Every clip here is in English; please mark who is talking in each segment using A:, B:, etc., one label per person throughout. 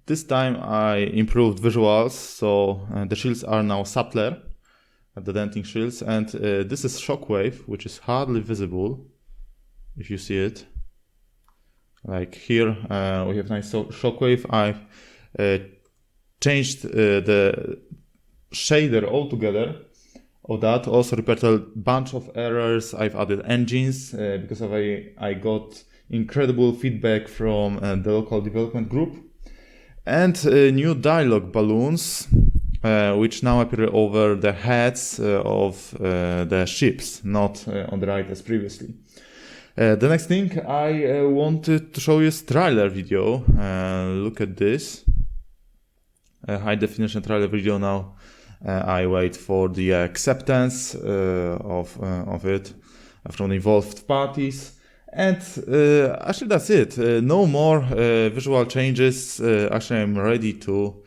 A: this time I improved visuals, so the shields are now subtler, the denting shields, and this is Shockwave, which is hardly visible if you see it. Like here, we have nice Shockwave. I've changed the shader altogether of that. Also repaired a bunch of errors. I've added engines because I got incredible feedback from the local development group. And new dialogue balloons, which now appear over the heads of the ships, not on the right as previously. The next thing I wanted to show you is trailer video. Look at this. High definition trailer video now. I wait for the acceptance of it from involved parties. And actually that's it. No more visual changes. Actually I'm ready to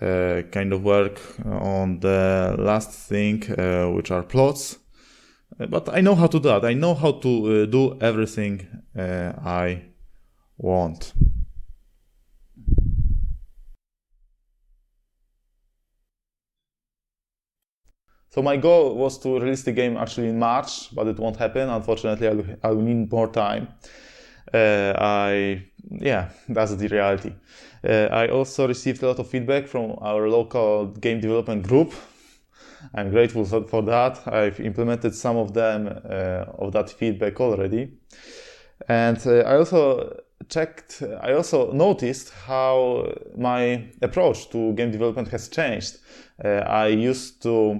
A: kind of work on the last thing, which are plots. But I know how to do that. I know how to do everything I want. So my goal was to release the game actually in March, but it won't happen. Unfortunately, I will need more time. That's the reality. I also received a lot of feedback from our local game development group. I'm grateful for that. I've implemented some of them, of that feedback already. And I also noticed how my approach to game development has changed. I used to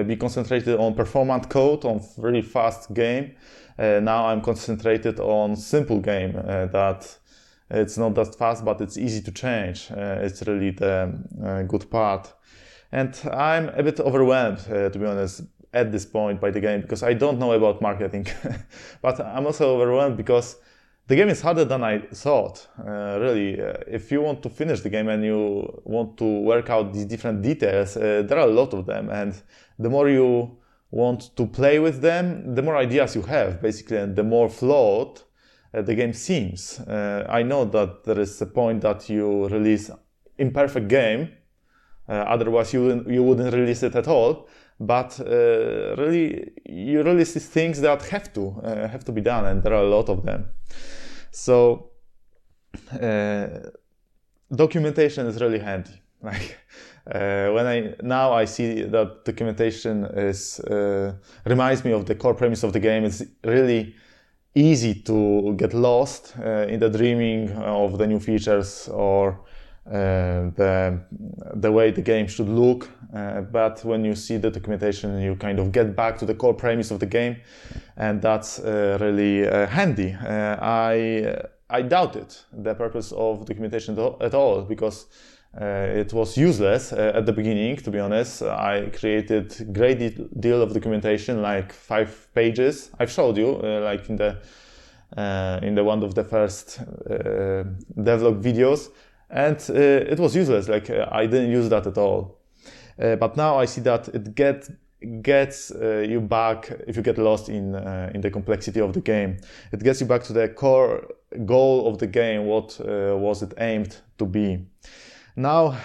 A: be concentrated on performant code, on really fast game. Now I'm concentrated on simple game that it's not that fast, but it's easy to change. It's really the good part. And I'm a bit overwhelmed, to be honest, at this point by the game, because I don't know about marketing. But I'm also overwhelmed because the game is harder than I thought. Really, if you want to finish the game and you want to work out these different details, there are a lot of them. And the more you want to play with them, the more ideas you have, basically, and the more flawed the game seems. I know that there is a point that you release imperfect game, otherwise you wouldn't release it at all. But really, you release these things that have to be done, and there are a lot of them. So documentation is really handy. Like now I see that documentation reminds me of the core premise of the game. It's really easy to get lost in the dreaming of the new features or the way the game should look, but when you see the documentation, you kind of get back to the core premise of the game, and that's really handy. I doubted the purpose of documentation at all, because it was useless at the beginning, to be honest. I created a great deal of documentation, like 5 pages. I've showed you, like in the one of the first DevBlog videos. And it was useless, like I didn't use that at all. But now I see that it gets you back, if you get lost in the complexity of the game. It gets you back to the core goal of the game, what was it aimed to be. Now,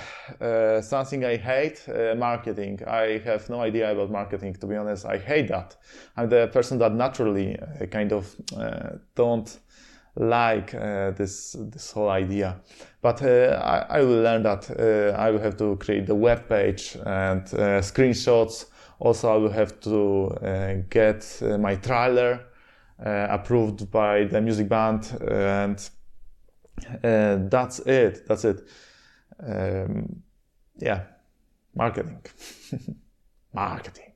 A: something I hate, marketing. I have no idea about marketing, to be honest. I hate that. I'm the person that naturally kind of don't like this whole idea, but I will learn that. I will have to create the web page and screenshots. Also, I will have to get my trailer approved by the music band, and that's it. Yeah, marketing. Marketing.